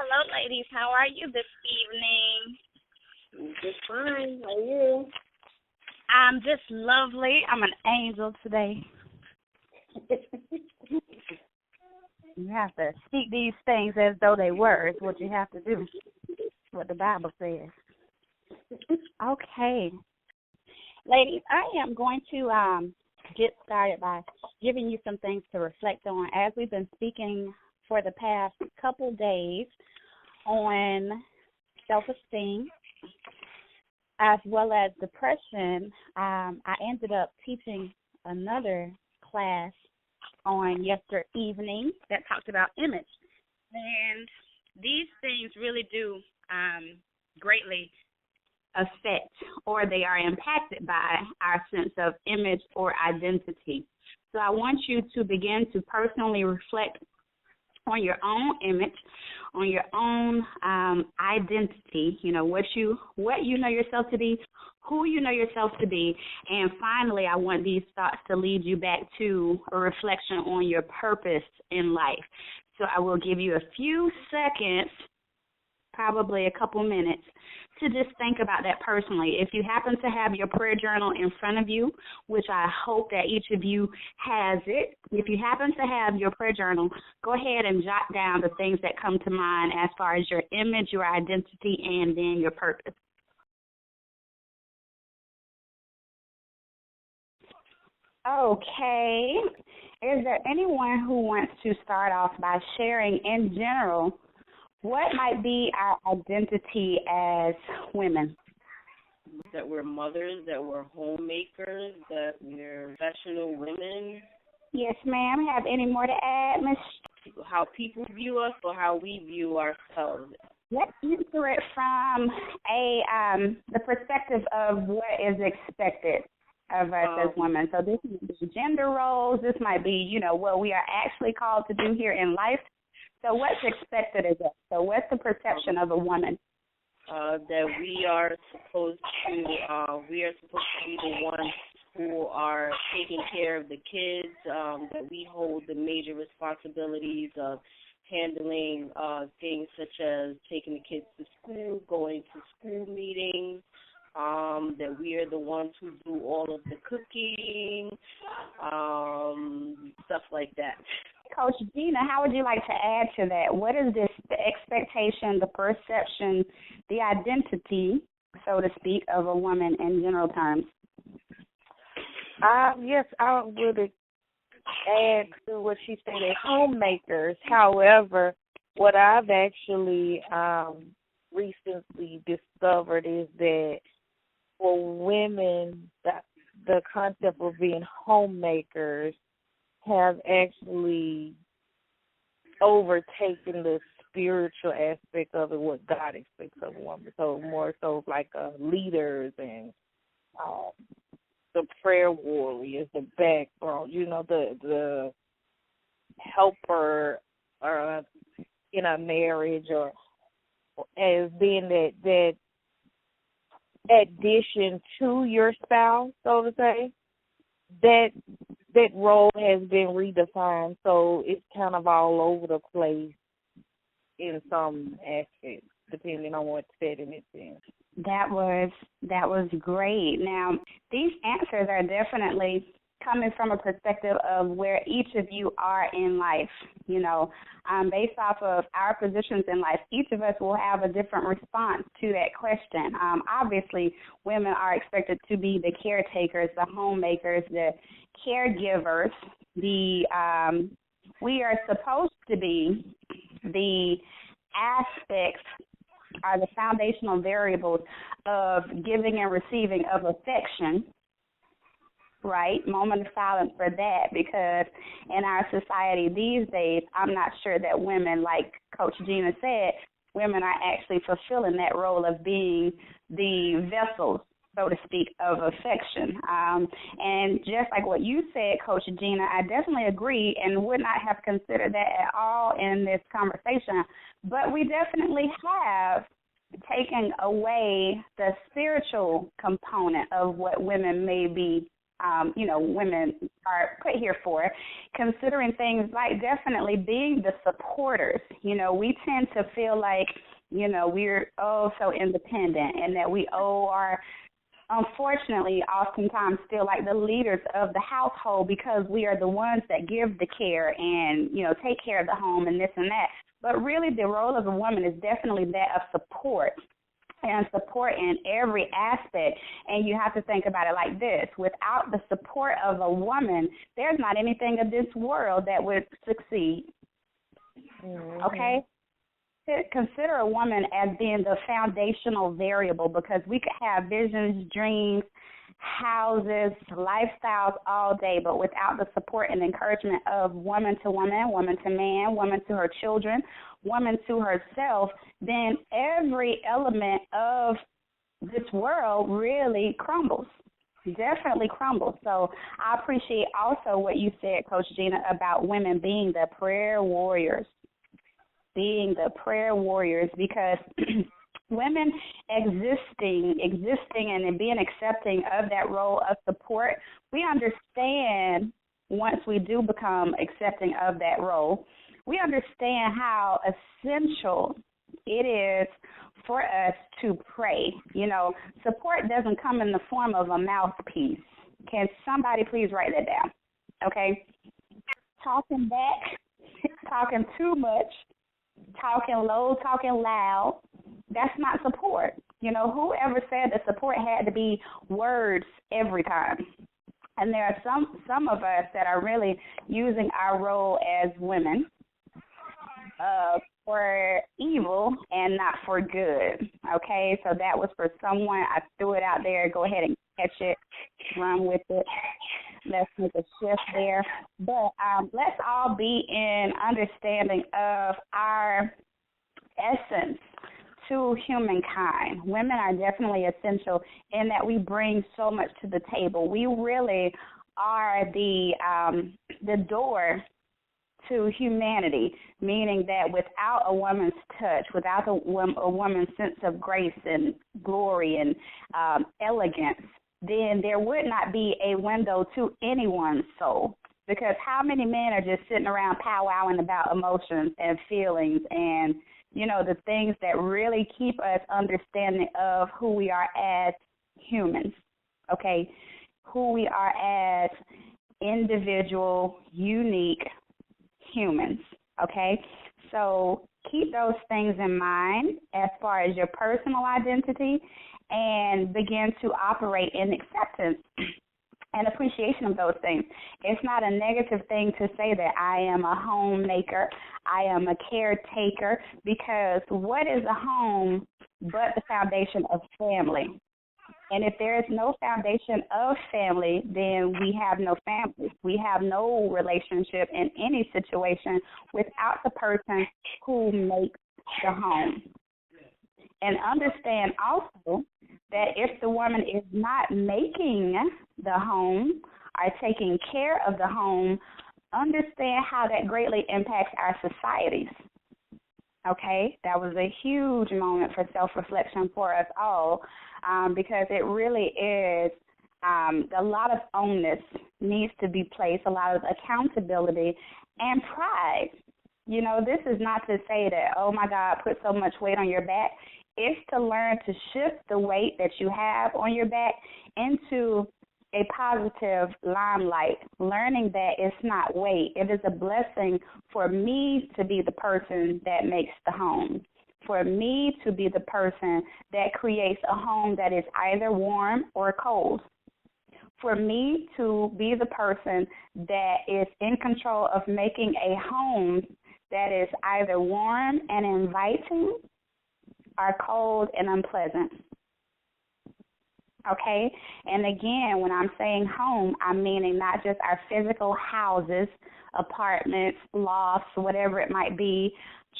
Hello, ladies. How are you this evening? Just fine. How are you? I'm just lovely. I'm an angel today. You have to speak these things as though they were. Is what you have to do. What the Bible says. Okay. Ladies, I am going to get started by giving you some things to reflect on as we've been speaking for the past couple days on self-esteem as well as depression. I ended up teaching another class on yesterday evening that talked about image. And these things really do greatly affect, or they are impacted by, our sense of image or identity. So I want you to begin to personally reflect on your own image, on your own identity, what you know yourself to be, who you know yourself to be, and finally I want these thoughts to lead you back to a reflection on your purpose in life. So I will give you a few seconds, probably a couple minutes, to just think about that personally. If you happen to have your prayer journal in front of you, which I hope that each of you has it, if you happen to have your prayer journal, go ahead and jot down the things that come to mind as far as your image, your identity, and then your purpose. Okay. Is there anyone who wants to start off by sharing in general what might be our identity as women? That we're mothers, that we're homemakers, that we're professional women. Yes, ma'am. Have any more to add, Miss? How people view us or how we view ourselves. Let's answer it from the perspective of what is expected of us as women. So this might be gender roles. This might be, what we are actually called to do here in life. So what's expected of us? So what's the perception of a woman? That we are supposed to be the ones who are taking care of the kids, that we hold the major responsibilities of handling things such as taking the kids to school, going to school meetings, that we are the ones who do all of the cooking, stuff like that. Coach Gina, how would you like to add to that? What is the expectation, the perception, the identity, so to speak, of a woman in general terms? Yes, I would add to what she said as homemakers. However, what I've actually recently discovered is that for women, the concept of being homemakers have actually overtaken the spiritual aspect of it, what God expects of a woman. So more so like leaders and the prayer warriors, the backbone, the helper in a marriage, or as being that addition to your spouse, so to say. That role has been redefined, so it's kind of all over the place in some aspects, depending on what setting it's in. That was great. Now, these answers are definitely coming from a perspective of where each of you are in life. Based off of our positions in life, each of us will have a different response to that question. Obviously, women are expected to be the caretakers, the homemakers, the caregivers. We are supposed to be the aspects, are the foundational variables of giving and receiving of affection. Right? Moment of silence for that, because in our society these days, I'm not sure that women, like Coach Gina said, women are actually fulfilling that role of being the vessels, so to speak, of affection. And just like what you said, Coach Gina, I definitely agree and would not have considered that at all in this conversation. But we definitely have taken away the spiritual component of what women may be women are put here for, considering things like definitely being the supporters. We tend to feel like, we're so independent and that we are, unfortunately, oftentimes still like the leaders of the household because we are the ones that give the care and, take care of the home and this and that. But really the role of a woman is definitely that of support, and support in every aspect. And you have to think about it like this. Without the support of a woman, there's not anything of this world that would succeed. Mm-hmm. Okay? Consider a woman as being the foundational variable, because we could have visions, dreams, houses, lifestyles all day, but without the support and encouragement of woman to woman, woman to man, woman to her children, woman to herself, then every element of this world really crumbles, definitely crumbles. So I appreciate also what you said, Coach Gina, about women being the prayer warriors, because women existing and being accepting of that role of support, we understand once we do become accepting of that role, we understand how essential it is for us to pray. Support doesn't come in the form of a mouthpiece. Can somebody please write that down? Okay? Talking back, talking too much, talking low, talking loud, that's not support. Whoever said that support had to be words every time? And there are some of us that are really using our role as women for evil and not for good. Okay, so that was for someone. I threw it out there. Go ahead and catch it, run with it. Let's make a shift there. But let's all be in understanding of our essence to humankind. Women are definitely essential in that we bring so much to the table. We really are the door to humanity, meaning that without a woman's touch, without a woman's sense of grace and glory and elegance, then there would not be a window to anyone's soul. Because how many men are just sitting around powwowing about emotions and feelings and, the things that really keep us understanding of who we are as humans, okay? Who we are as individual, unique humans, okay? So keep those things in mind as far as your personal identity and begin to operate in acceptance and appreciation of those things. It's not a negative thing to say that I am a homemaker, I am a caretaker, because what is a home but the foundation of family? And if there is no foundation of family, then we have no family. We have no relationship in any situation without the person who makes the home. And understand also that if the woman is not making the home or taking care of the home, understand how that greatly impacts our societies. Okay? That was a huge moment for self-reflection for us all, because it really is a lot of onus needs to be placed, a lot of accountability and pride. This is not to say that, oh, my God, put so much weight on your back. It's to learn to shift the weight that you have on your back into a positive limelight, learning that it's not weight. It is a blessing for me to be the person that makes the home, for me to be the person that creates a home that is either warm or cold, for me to be the person that is in control of making a home that is either warm and inviting or cold and unpleasant. Okay? And again, when I'm saying home, I'm meaning not just our physical houses, apartments, lofts, whatever it might be,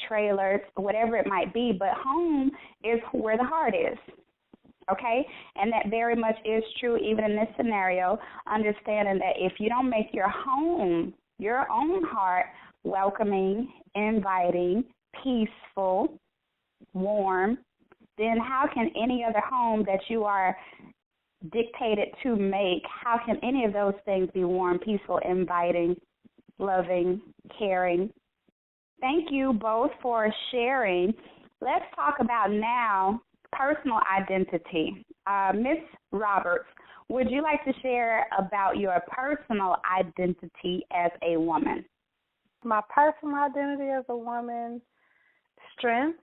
trailers, whatever it might be, but home is where the heart is. Okay? And that very much is true even in this scenario, understanding that if you don't make your home, your own heart, welcoming, inviting, peaceful, warm, then how can any other home that you are dictated to make, how can any of those things be warm, peaceful, inviting, loving, caring? Thank you both for sharing. Let's talk about now personal identity. Ms. Roberts, would you like to share about your personal identity as a woman? My personal identity as a woman, strength.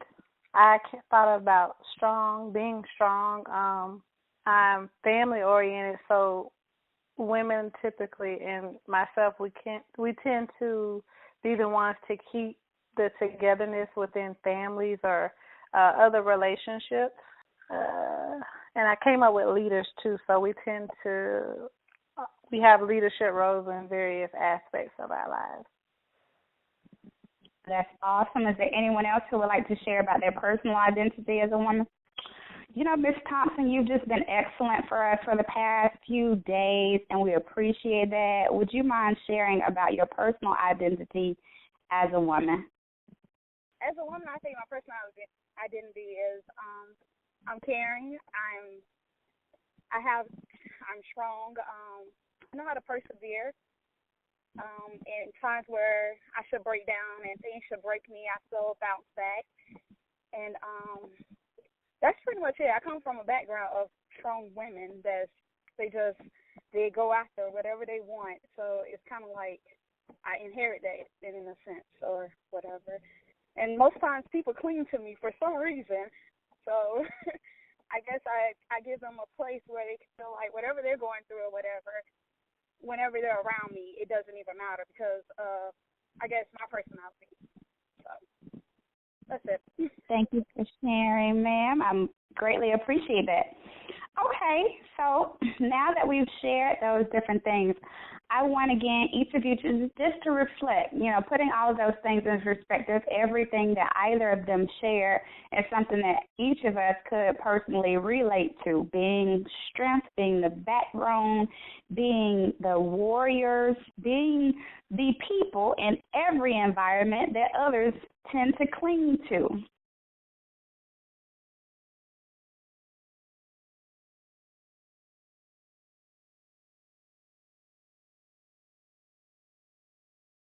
I thought about being strong. I'm family oriented, so women typically, and myself, we tend to be the ones to keep the togetherness within families or other relationships. And I came up with leaders too, so we have leadership roles in various aspects of our lives. That's awesome. Is there anyone else who would like to share about their personal identity as a woman? You know, Ms. Thompson, you've just been excellent for us for the past few days, and we appreciate that. Would you mind sharing about your personal identity as a woman? As a woman, I think my personal identity is I'm caring. I'm strong. I know how to persevere. In times where I should break down and things should break me, I still bounce back. And that's pretty much it. I come from a background of strong women that they go after whatever they want. So it's kind of like I inherit that in a sense or whatever. And most times people cling to me for some reason. So I guess I give them a place where they can feel like whatever they're going through or whatever, whenever they're around me, it doesn't even matter because I guess my personality. So that's it. Thank you for sharing, ma'am. I greatly appreciate that. Okay, so now that we've shared those different things, I want, again, each of you just to reflect, putting all of those things in perspective, everything that either of them share is something that each of us could personally relate to, being strength, being the backbone, being the warriors, being the people in every environment that others tend to cling to.